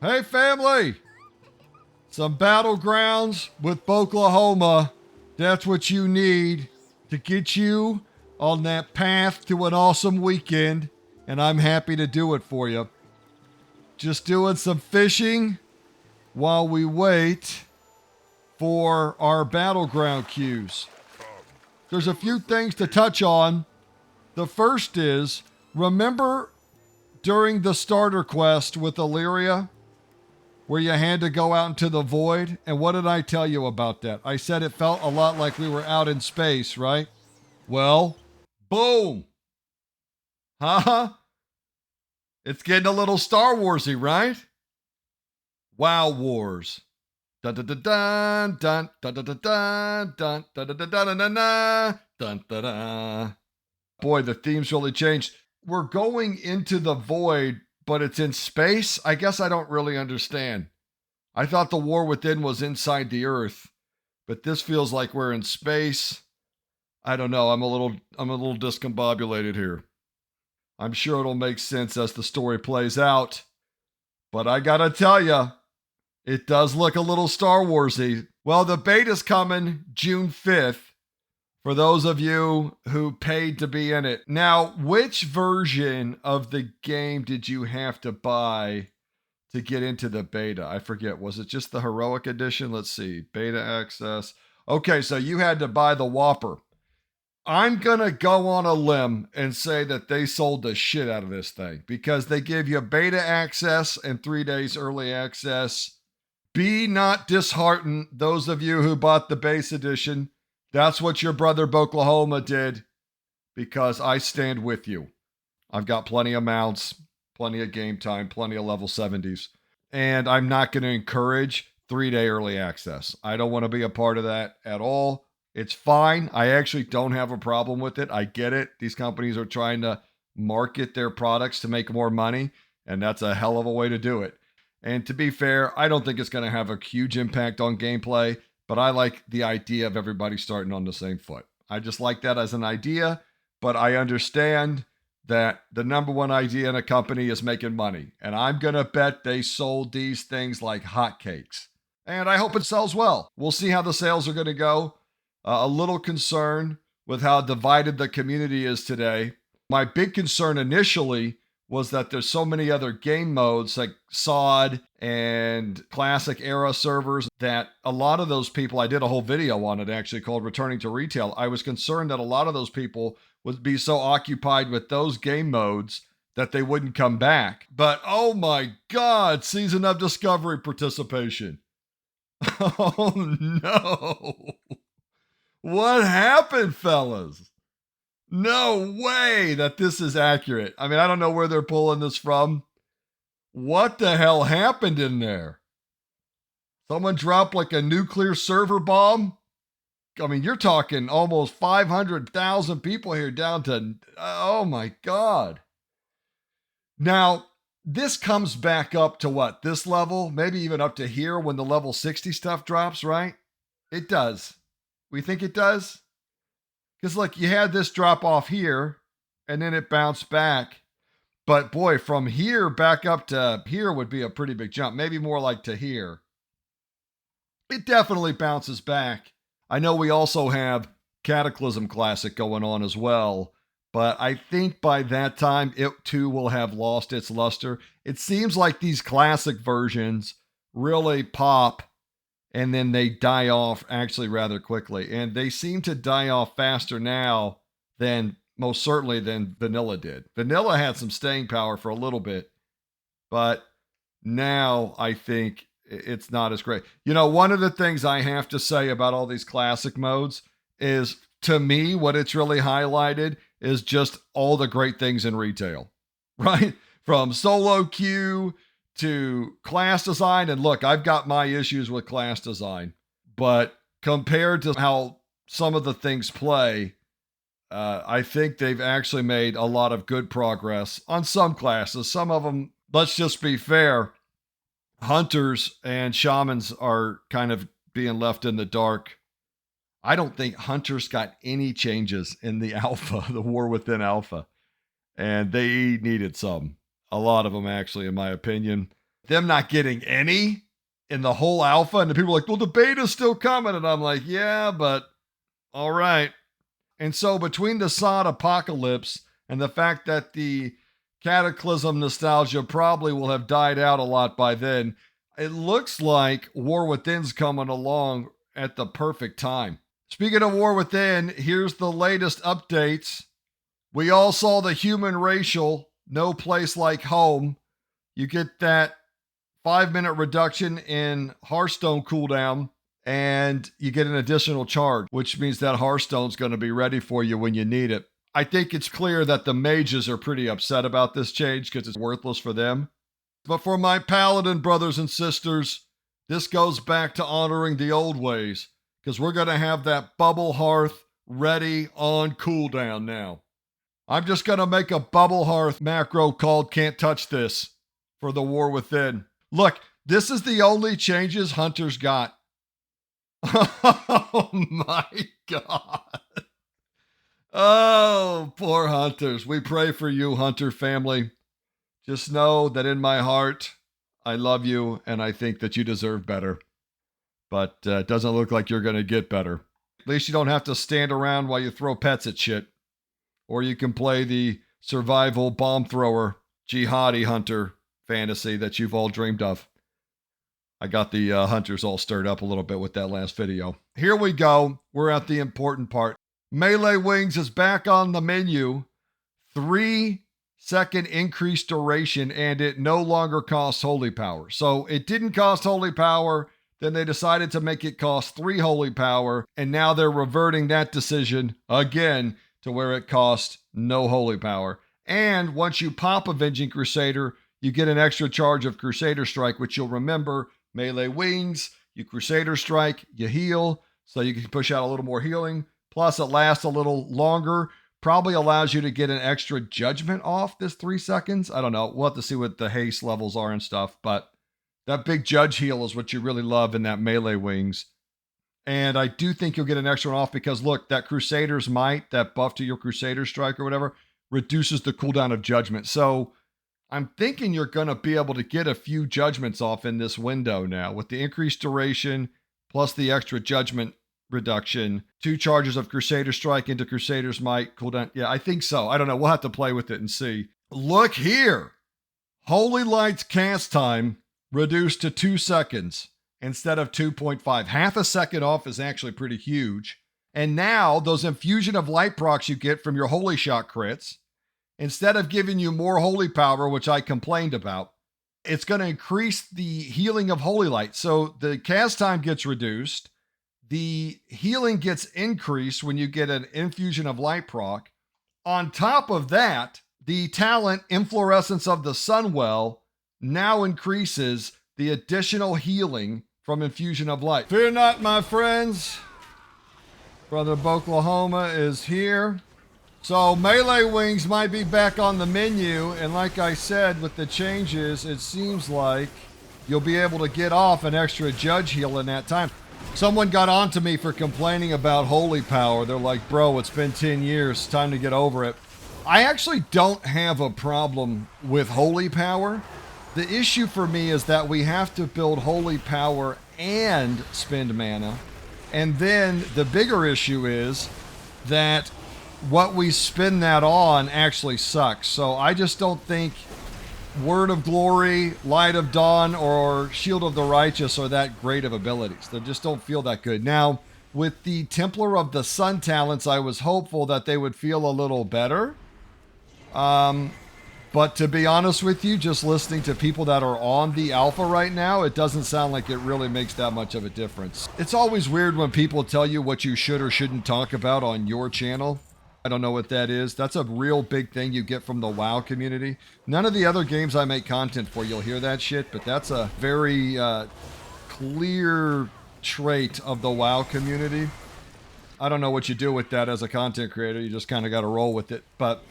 Hey, family! Some battlegrounds with Boklahoma. That's what you need to get you on that path to an awesome weekend, and I'm happy to do it for you. Just doing some fishing while we wait for our battleground queues. There's a few things to touch on. The first is, remember during the starter quest with Illyria, where you had to go out into the void? And what did I tell you about that? I said it felt a lot like we were out in space, right? Well, boom. Huh? It's getting a little Star Warsy, right? WoW Wars. Dun dun dun dun dun dun dun dun dun dun dun dun dun dun dun dun dun. Boy, the theme's really changed. We're going into the void, but it's in space? I guess I don't really understand. I thought the war within was inside the Earth, but this feels like we're in space. I don't know. I'm a little discombobulated here. I'm sure it'll make sense as the story plays out. But I gotta tell you, it does look a little Star Warsy. Well, the beta's coming June 5th. For those of you who paid to be in it. Now, which version of the game did you have to buy to get into the beta? I forget. Was it just the Heroic Edition? Let's see. Beta access. Okay, so you had to buy the Whopper. I'm going to go on a limb and say that they sold the shit out of this thing because they give you beta access and 3 days early access. Be not disheartened, those of you who bought the base edition. That's what your brother Boklahoma did, because I stand with you. I've got plenty of mounts, plenty of game time, plenty of level 70s, and I'm not going to encourage 3-day early access. I don't want to be a part of that at all. It's fine. I actually don't have a problem with it. I get it. These companies are trying to market their products to make more money, and that's a hell of a way to do it. And to be fair, I don't think it's going to have a huge impact on gameplay. But I like the idea of everybody starting on the same foot. I just like that as an idea, but I understand that the number one idea in a company is making money. And I'm going to bet they sold these things like hotcakes. And I hope it sells well. We'll see how the sales are going to go. A little concerned with how divided the community is today. My big concern initially was that there's so many other game modes like SOD and classic era servers that a lot of those people, I did a whole video on it actually called Returning to Retail. I was concerned that a lot of those people would be so occupied with those game modes that they wouldn't come back. But oh my God, Season of Discovery participation. Oh no. What happened, fellas? No way that this is accurate. I mean, I don't know where they're pulling this from. What the hell happened in there? Someone dropped like a nuclear server bomb? I mean, you're talking almost 500,000 people here down to, oh my God. Now, this comes back up to what? This level? Maybe even up to here when the level 60 stuff drops, right? It does. We think it does? Because, look, you had this drop off here, and then it bounced back. But, boy, from here back up to here would be a pretty big jump. Maybe more like to here. It definitely bounces back. I know we also have Cataclysm Classic going on as well. But I think by that time, it too will have lost its luster. It seems like these classic versions really pop and then they die off actually rather quickly. And they seem to die off faster now than most certainly than vanilla did. Vanilla had some staying power for a little bit, but now I think it's not as great. You know, one of the things I have to say about all these classic modes is, to me, what it's really highlighted is just all the great things in retail, right? From solo queue to class design. And look, I've got my issues with class design, but compared to how some of the things play, I think they've actually made a lot of good progress on some classes. Some of them, let's just be fair, hunters and shamans are kind of being left in the dark. I don't think hunters got any changes in the alpha, the war within alpha, and they needed some. A lot of them, actually, in my opinion. them not getting any in the whole alpha. And the people are like, well, the beta's still coming. And I'm like, yeah, but all right. And so between the sod apocalypse and the fact that the Cataclysm nostalgia probably will have died out a lot by then, it looks like War Within's coming along at the perfect time. Speaking of War Within, here's the latest updates. We all saw the human racial, no place like home. You get that 5-minute reduction in Hearthstone cooldown, and you get an additional charge, which means that Hearthstone's going to be ready for you when you need it. I think it's clear that the mages are pretty upset about this change because it's worthless for them. But for my paladin brothers and sisters, this goes back to honoring the old ways, because we're going to have that bubble hearth ready on cooldown now. I'm just going to make a bubble hearth macro called Can't Touch This for the War Within. Look, this is the only changes Hunter's got. Oh my God. Oh, poor Hunters. We pray for you, Hunter family. Just know that in my heart, I love you and I think that you deserve better. But it doesn't look like you're going to get better. At least you don't have to stand around while you throw pets at shit. Or you can play the survival bomb thrower, jihadi hunter fantasy that you've all dreamed of. I got the hunters all stirred up a little bit with that last video. Here we go. We're at the important part. Melee Wings is back on the menu. 3-second increased duration, and it no longer costs holy power. So it didn't cost holy power. Then they decided to make it cost 3 holy power, and now they're reverting that decision again to where it costs no holy power. And once you pop Avenging Crusader, you get an extra charge of Crusader Strike, which you'll remember, Melee Wings, you Crusader Strike, you heal, so you can push out a little more healing. Plus, it lasts a little longer. Probably allows you to get an extra judgment off this 3 seconds. I don't know. We'll have to see what the haste levels are and stuff. But that big judge heal is what you really love in that Melee Wings. And I do think you'll get an extra one off because, look, that Crusader's Might, that buff to your Crusader Strike or whatever, reduces the cooldown of judgment. So I'm thinking you're going to be able to get a few judgments off in this window now with the increased duration plus the extra judgment reduction, 2 charges of Crusader Strike into Crusader's Might cooldown. Yeah, I think so. I don't know. We'll have to play with it and see. Look here. Holy Light's cast time reduced to 2 seconds instead of 2.5. Half a second off is actually pretty huge. And now those infusion of light procs you get from your Holy Shot crits, instead of giving you more holy power, which I complained about, it's going to increase the healing of Holy Light. So the cast time gets reduced. The healing gets increased when you get an infusion of light proc. On top of that, the talent Inflorescence of the Sunwell now increases the additional healing from infusion of light. Fear not, my friends. Brother Boklahoma is here. So Melee Wings might be back on the menu, and like I said, with the changes, it seems like you'll be able to get off an extra judge heal in that time. Someone got on to me for complaining about holy power. They're like, bro, it's been 10 years. Time to get over it. I actually don't have a problem with holy power. The issue for me is that we have to build holy power and spend mana. And then the bigger issue is that what we spend that on actually sucks. So I just don't think Word of Glory, Light of Dawn, or Shield of the Righteous are that great of abilities. They just don't feel that good. Now, with the Templar of the Sun talents, I was hopeful that they would feel a little better. But to be honest with you, just listening to people that are on the alpha right now, it doesn't sound like it really makes that much of a difference. It's always weird when people tell you what you should or shouldn't talk about on your channel. I don't know what that is. That's a real big thing you get from the WoW community. None of the other games I make content for, you'll hear that shit, but that's a very clear trait of the WoW community. I don't know what you do with that as a content creator. You just kind of got to roll with it. But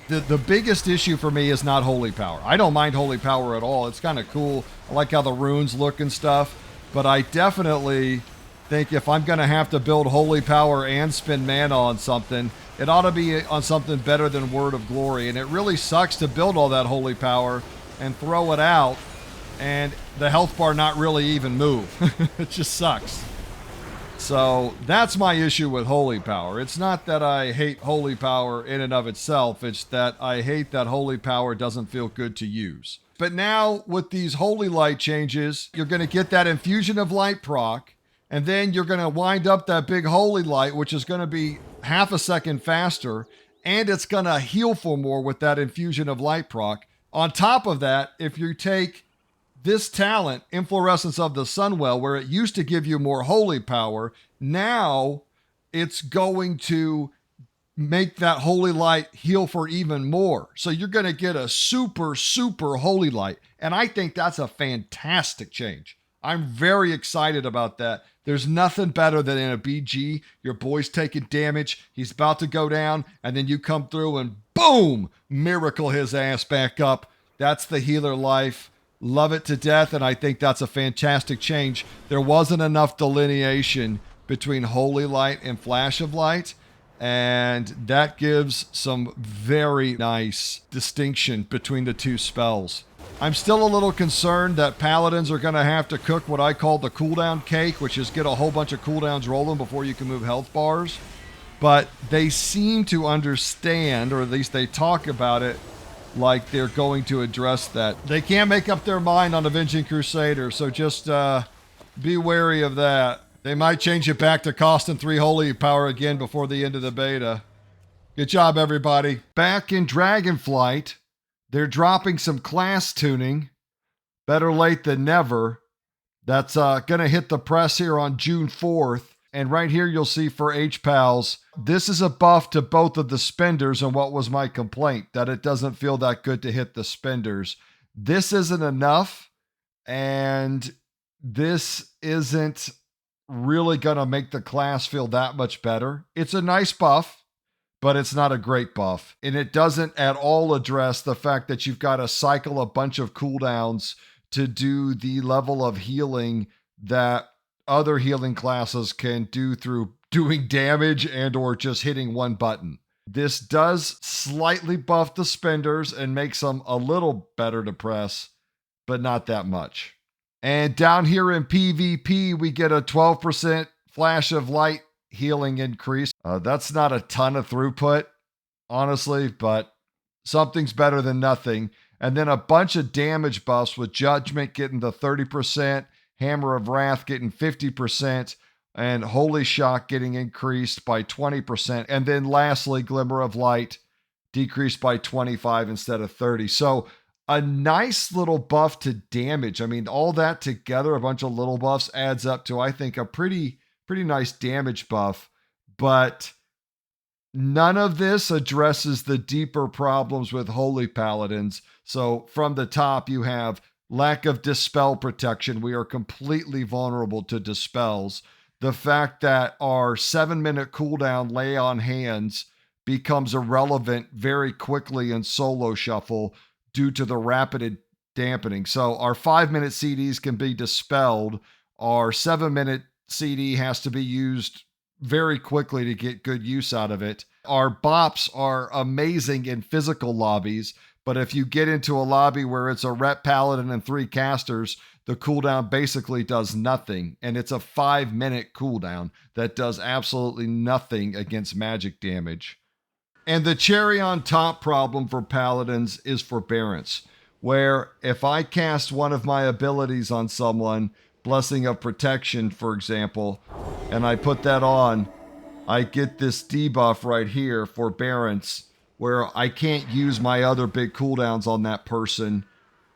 the biggest issue for me is not holy power. I don't mind holy power at all. It's kind of cool. I like how the runes look and stuff. But I definitely think if I'm going to have to build holy power and spend mana on something, it ought to be on something better than Word of Glory. And it really sucks to build all that holy power and throw it out and the health bar not really even move. It just sucks. So that's my issue with Holy Power. It's not that I hate Holy Power in and of itself. It's that I hate that Holy Power doesn't feel good to use. But now with these Holy Light changes, you're going to get that Infusion of Light proc, and then you're going to wind up that big Holy Light, which is going to be half a second faster, and it's going to heal for more with that Infusion of Light proc. On top of that, if you take this talent, Inflorescence of the Sunwell, where it used to give you more Holy Power, now it's going to make that Holy Light heal for even more. So you're going to get a super, super Holy Light. And I think that's a fantastic change. I'm very excited about that. There's nothing better than in a BG, your boy's taking damage, he's about to go down, and then you come through and boom, miracle his ass back up. That's the healer life. Love it to death, and I think that's a fantastic change. There wasn't enough delineation between Holy Light and Flash of Light, and that gives some very nice distinction between the two spells. I'm still a little concerned that Paladins are going to have to cook what I call the cooldown cake, which is get a whole bunch of cooldowns rolling before you can move health bars. But they seem to understand, or at least they talk about it, like they're going to address that. They can't make up their mind on Avenging Crusader, so just be wary of that. They might change it back to costing 3 Holy Power again before the end of the beta. Good job, everybody. Back in Dragonflight, they're dropping some class tuning. Better late than never. That's going to hit the press here on June 4th. And right here you'll see for HPals, this is a buff to both of the spenders, and what was my complaint? That it doesn't feel that good to hit the spenders. This isn't enough, and this isn't really going to make the class feel that much better. It's a nice buff, but it's not a great buff. And it doesn't at all address the fact that you've got to cycle a bunch of cooldowns to do the level of healing that other healing classes can do through doing damage and or just hitting one button. This does slightly buff the spenders and makes them a little better to press, but not that much. And down here in PvP, we get a 12% Flash of Light healing increase. That's not a ton of throughput, honestly, but something's better than nothing. And then a bunch of damage buffs with Judgment getting the 30%, Hammer of Wrath getting 50%, and Holy Shock getting increased by 20%. And then lastly, Glimmer of Light decreased by 25 instead of 30. So a nice little buff to damage. I mean, all that together, a bunch of little buffs adds up to, I think, a pretty nice damage buff. But none of this addresses the deeper problems with Holy Paladins. So from the top, you have lack of dispel protection. We are completely vulnerable to dispels. The fact that our 7-minute cooldown lay on hands becomes irrelevant very quickly in solo shuffle due to the rapid dampening. So our 5-minute CDs can be dispelled. Our 7-minute CD has to be used very quickly to get good use out of it. Our bops are amazing in physical lobbies, but if you get into a lobby where it's a rep paladin and 3 casters, the cooldown basically does nothing. And it's a 5-minute cooldown that does absolutely nothing against magic damage. And the cherry on top problem for paladins is forbearance, where if I cast one of my abilities on someone, Blessing of Protection, for example, and I put that on, I get this debuff right here, forbearance, where I can't use my other big cooldowns on that person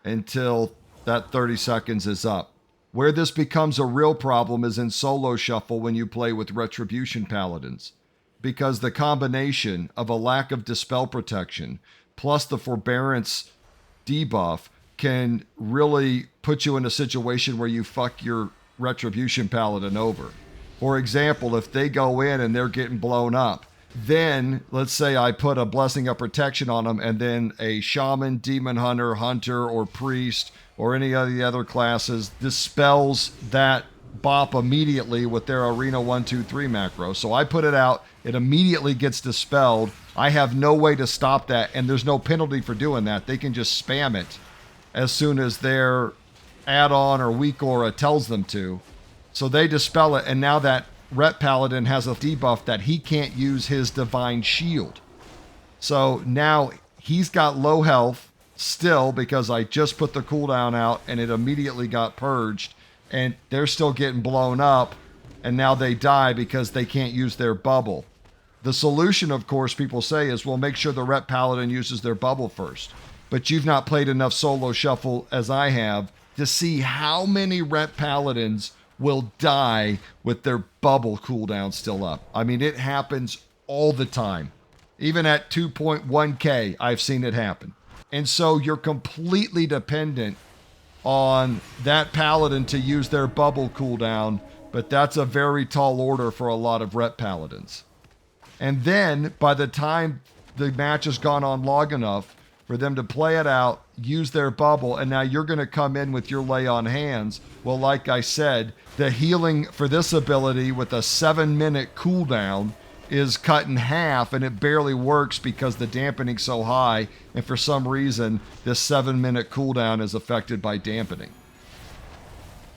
until that 30 seconds is up. Where this becomes a real problem is in solo shuffle when you play with Retribution Paladins, because the combination of a lack of dispel protection plus the forbearance debuff can really put you in a situation where you fuck your Retribution Paladin over. For example, if they go in and they're getting blown up, then let's say I put a Blessing of Protection on them, and then a Shaman, Demon Hunter, Hunter, or Priest, or any of the other classes dispels that bop immediately with their Arena 1, 2, 3 macro. So I put it out, it immediately gets dispelled. I have no way to stop that, and there's no penalty for doing that. They can just spam it as soon as their add-on or weak aura tells them to. So they dispel it, and now that Ret Paladin has a debuff that he can't use his Divine Shield. So now he's got low health still because I just put the cooldown out and it immediately got purged, and they're still getting blown up, and now they die because they can't use their bubble. The solution, of course, people say is, well, make sure the Ret Paladin uses their bubble first. But you've not played enough solo shuffle as I have to see how many Ret Paladins will die with their bubble cooldown still up. I mean, it happens all the time. Even at 2.1k, I've seen it happen. And so you're completely dependent on that Paladin to use their bubble cooldown, but that's a very tall order for a lot of Ret Paladins. And then, by the time the match has gone on long enough for them to play it out, use their bubble, and now you're going to come in with your lay on hands. Well, like I said, the healing for this ability with a 7-minute cooldown is cut in half, and it barely works because the dampening's so high, and for some reason, this 7-minute cooldown is affected by dampening.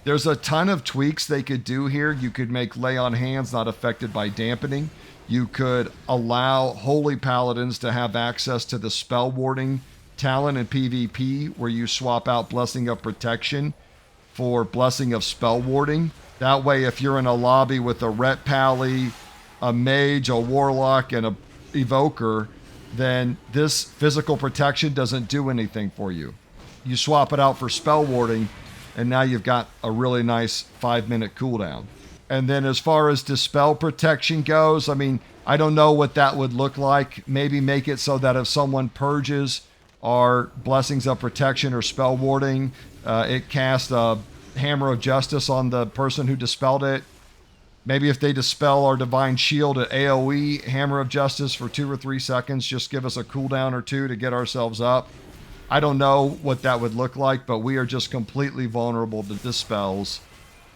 There's a ton of tweaks they could do here. You could make lay on hands not affected by dampening. You could allow Holy Paladins to have access to the spell warding talent in PvP, where you swap out Blessing of Protection for Blessing of Spell Warding. That way, if you're in a lobby with a Ret Pally, a Mage, a Warlock, and a Evoker, then this physical protection doesn't do anything for you. You swap it out for spell warding, and now you've got a really nice 5-minute cooldown. And then as far as dispel protection goes, I mean, I don't know what that would look like. Maybe make it so that if someone purges our Blessings of Protection or spell warding, it casts a Hammer of Justice on the person who dispelled it. Maybe if they dispel our Divine Shield at AoE, Hammer of Justice for 2 or 3 seconds, just give us a cooldown or 2 to get ourselves up. I don't know what that would look like, but we are just completely vulnerable to dispels,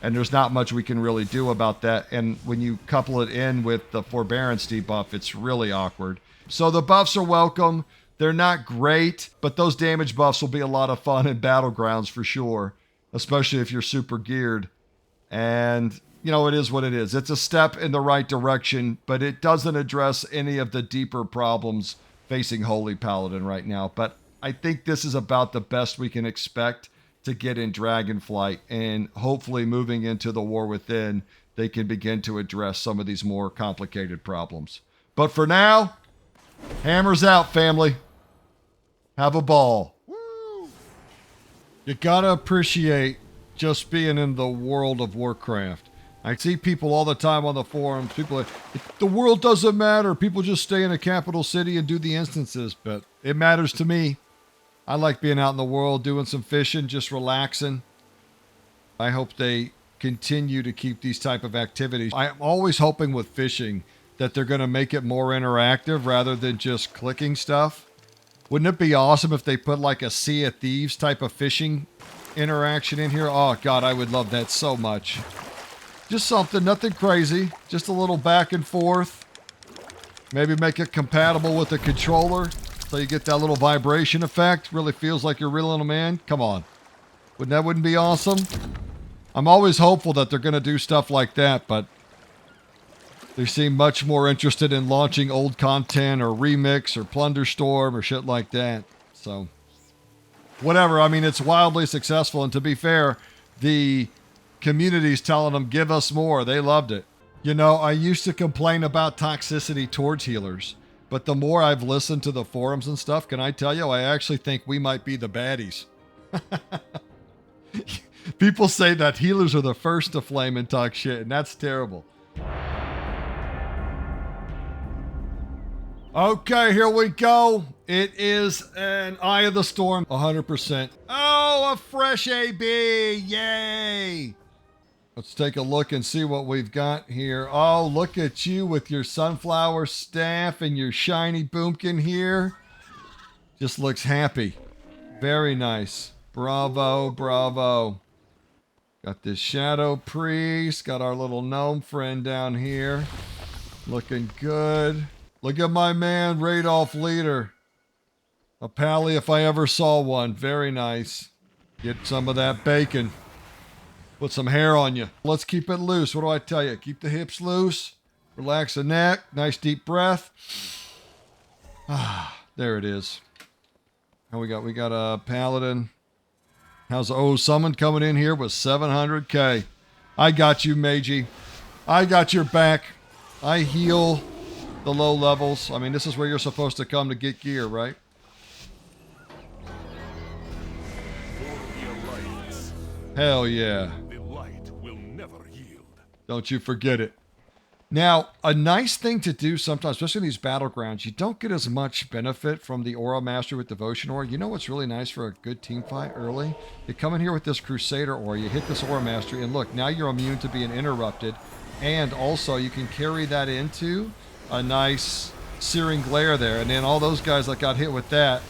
and there's not much we can really do about that. And when you couple it in with the Forbearance debuff, it's really awkward. So the buffs are welcome. They're not great, but those damage buffs will be a lot of fun in Battlegrounds for sure, especially if you're super geared. And you know, it is what it is. It's a step in the right direction, but it doesn't address any of the deeper problems facing Holy Paladin right now. But I think this is about the best we can expect to get in Dragonflight, and hopefully moving into the War Within, they can begin to address some of these more complicated problems. But for now, hammers out, family. Have a ball. Woo! You gotta appreciate just being in the world of Warcraft. I see people all the time on the forums. People are, the world doesn't matter. People just stay in a capital city and do the instances. But it matters to me. I like being out in the world, doing some fishing, just relaxing. I hope they continue to keep these type of activities. I'm always hoping with fishing that they're going to make it more interactive rather than just clicking stuff. Wouldn't it be awesome if they put like a Sea of Thieves type of fishing interaction in here? Oh, God, I would love that so much. Just something, nothing crazy. Just a little back and forth. Maybe make it compatible with the controller so you get that little vibration effect. Really feels like you're reeling them in. Come on. Wouldn't be awesome? I'm always hopeful that they're going to do stuff like that, but they seem much more interested in launching old content or Remix or Plunder Storm or shit like that. So, whatever. I mean, it's wildly successful, and to be fair, the community's telling them, give us more. They loved it. You know, I used to complain about toxicity towards healers, but the more I've listened to the forums and stuff, can I tell you, I actually think we might be the baddies. People say that healers are the first to flame and talk shit, and that's terrible. Okay, here we go. It is an Eye of the Storm, 100%. Oh, a fresh AB. Yay. Let's take a look and see what we've got here. Oh, look at you with your sunflower staff and your shiny boomkin here. Just looks happy. Very nice. Bravo, bravo. Got this Shadow Priest. Got our little gnome friend down here. Looking good. Look at my man, Radolf Leader. A pally if I ever saw one. Very nice. Get some of that bacon. Put some hair on you. Let's keep it loose. What do I tell you? Keep the hips loose. Relax the neck. Nice deep breath. Ah, there it is. How we got? We got a paladin. How's someone coming in here with 700k? I got you, Magey. I got your back. I heal the low levels. I mean, this is where you're supposed to come to get gear, right? Hell yeah. The light will never yield. Don't you forget it. Now, a nice thing to do sometimes, especially in these battlegrounds, you don't get as much benefit from the Aura Master with Devotion Aura. You know what's really nice for a good team fight early? You come in here with this Crusader Aura, you hit this Aura Mastery, and look, now you're immune to being interrupted. And also, you can carry that into a nice Searing Glare there. And then all those guys that got hit with that,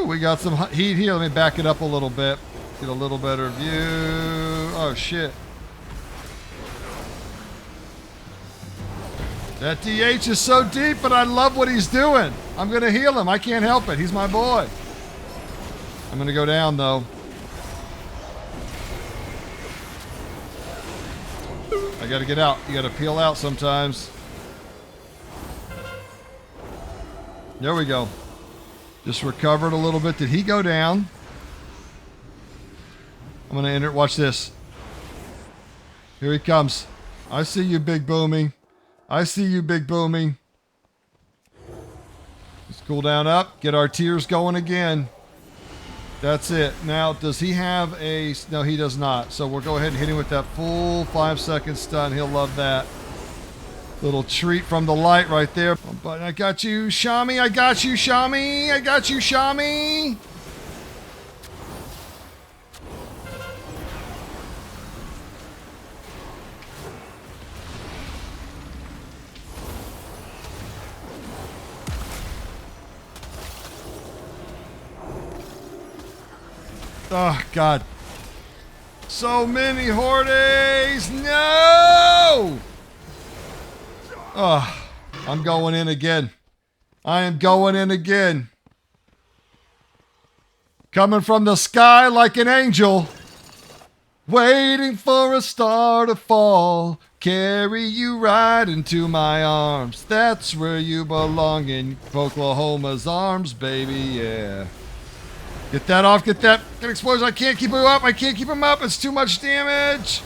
we got some heat here. Let me back it up a little bit. Get a little better view. Oh, shit. That DH is so deep, but I love what he's doing. I'm going to heal him. I can't help it. He's my boy. I'm going to go down, though. I got to get out. You got to peel out sometimes. There we go. Just recovered a little bit. Did he go down? I'm going to enter. Watch this. Here he comes. I see you, Big Boomy. I see you, Big Boomy. Let's cool down up. Get our tears going again. That's it. Now, does he have a... No, he does not. So we'll go ahead and hit him with that full 5-second stun. He'll love that. Little treat from the light right there. But I got you, Shami. I got you, Shami. I got you, Shami. Oh, God. So many Hordes. No! Oh, I'm going in again. I am going in again. Coming from the sky like an angel. Waiting for a star to fall. Carry you right into my arms. That's where you belong, in Boklahoma's arms, baby, yeah. Get that off, get that explosion. I can't keep him up. I can't keep him up. It's too much damage.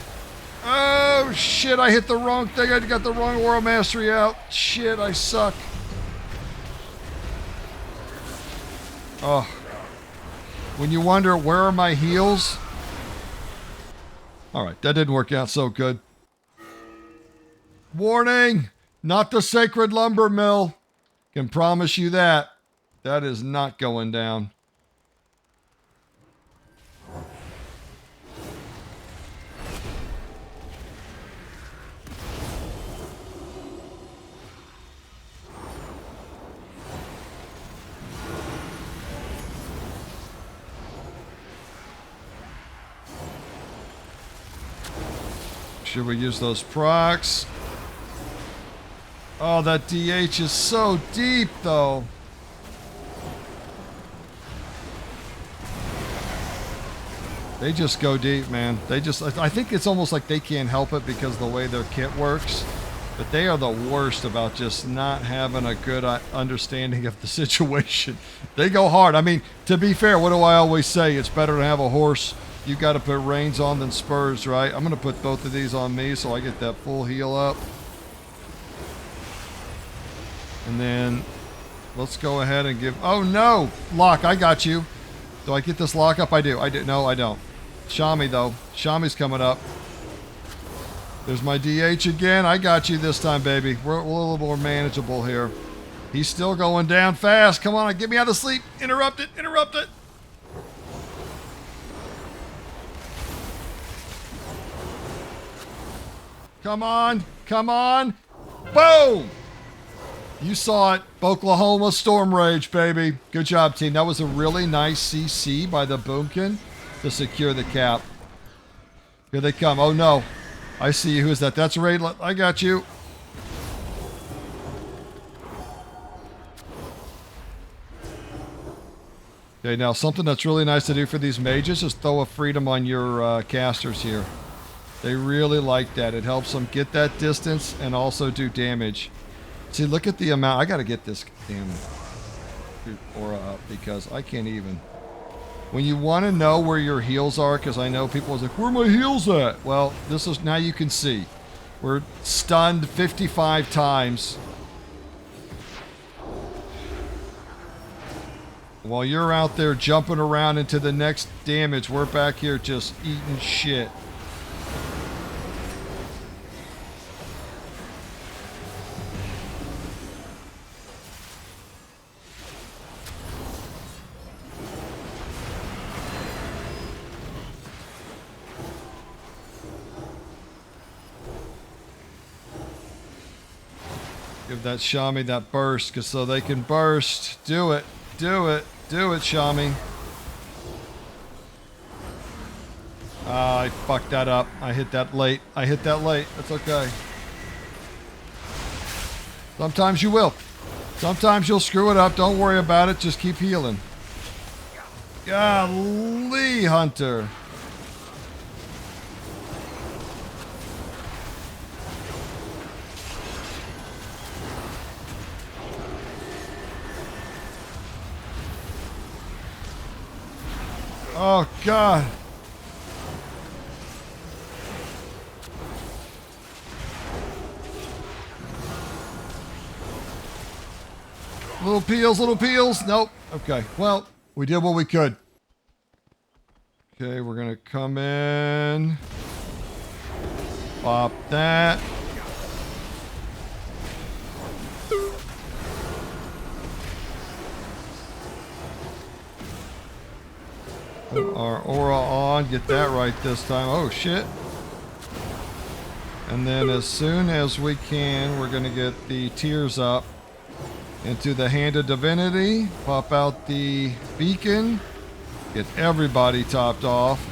Oh, shit, I hit the wrong thing. I got the wrong Aura Mastery out. Shit, I suck. Oh. When you wonder, where are my heals? All right, that didn't work out so good. Warning, not the Sacred Lumber Mill. Can promise you that. That is not going down. Should we use those procs? Oh, that DH is so deep, though. They just go deep, man. They just... I think it's almost like they can't help it because of the way their kit works. But they are the worst about just not having a good understanding of the situation. They go hard. I mean, to be fair, what do I always say? It's better to have a horse you got to put reins on than spurs, right? I'm going to put both of these on me so I get that full heal up. And then let's go ahead and give... Oh, no! Lock, I got you. Do I get this lock up? I do. I do. No, I don't. Shami, though. Shami's coming up. There's my DH again. I got you this time, baby. We're a little more manageable here. He's still going down fast. Come on, get me out of sleep. Interrupt it. Interrupt it. Come on. Come on. Boom. You saw it. Boklahoma Storm Rage, baby. Good job, team. That was a really nice CC by the Boomkin to secure the cap. Here they come. Oh, no. I see you. Who is that? That's Raid. I got you. Okay, now something that's really nice to do for these mages is throw a freedom on your casters here. They really like that. It helps them get that distance and also do damage. See, look at the amount. I got to get this damn aura up because I can't even. When you want to know where your heals are, because I know people are like, where are my heals at? Well, this is, now you can see. We're stunned 55 times. While you're out there jumping around into the next damage, we're back here just eating shit. Give that Shami that burst, because so they can burst. Do it. Do it. Do it, Shami. I fucked that up. I hit that late. I hit that late. That's okay. Sometimes you will. Sometimes you'll screw it up. Don't worry about it. Just keep healing. Golly, Hunter. Oh, God. Little peels, little peels. Nope. Okay. Well, we did what we could. Okay, we're going to come in. Pop that. Put our aura on. Get that right this time. Oh, shit. And then as soon as we can, we're going to get the tears up into the Hand of Divinity. Pop out the beacon. Get everybody topped off.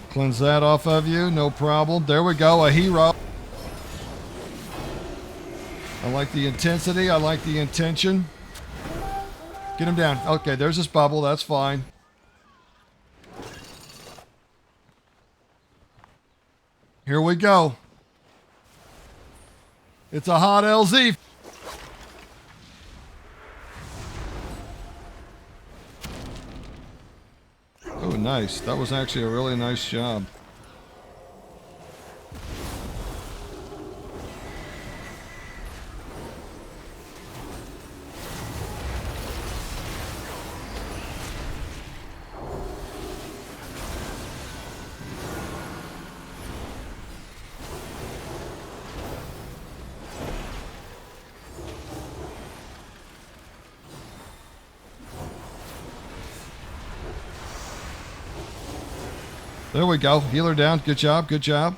Cleanse that off of you, no problem. There we go, a hero. I like the intensity, I like the intention. Get him down. Okay, there's this bubble, that's fine. Here we go. It's a hot LZ. Oh, nice. That was actually a really nice job. There we go. Healer down. Good job. Good job.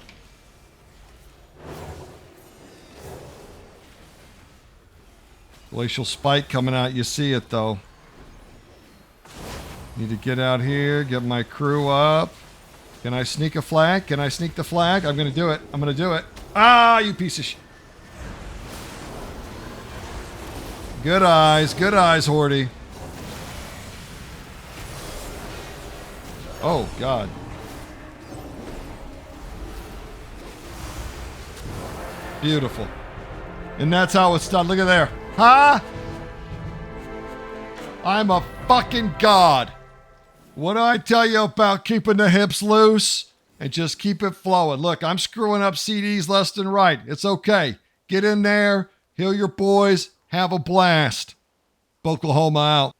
Glacial spike coming out. You see it, though. Need to get out here. Get my crew up. Can I sneak a flag? Can I sneak the flag? I'm going to do it. I'm going to do it. Ah, you piece of shit. Good eyes. Good eyes, Horty. Oh, God. Beautiful. And that's how it's done. Look at there. Huh? I'm a fucking god. What do I tell you about keeping the hips loose and just keep it flowing? Look, I'm screwing up CDs left and right. It's okay. Get in there, heal your boys, have a blast. Boklahoma out.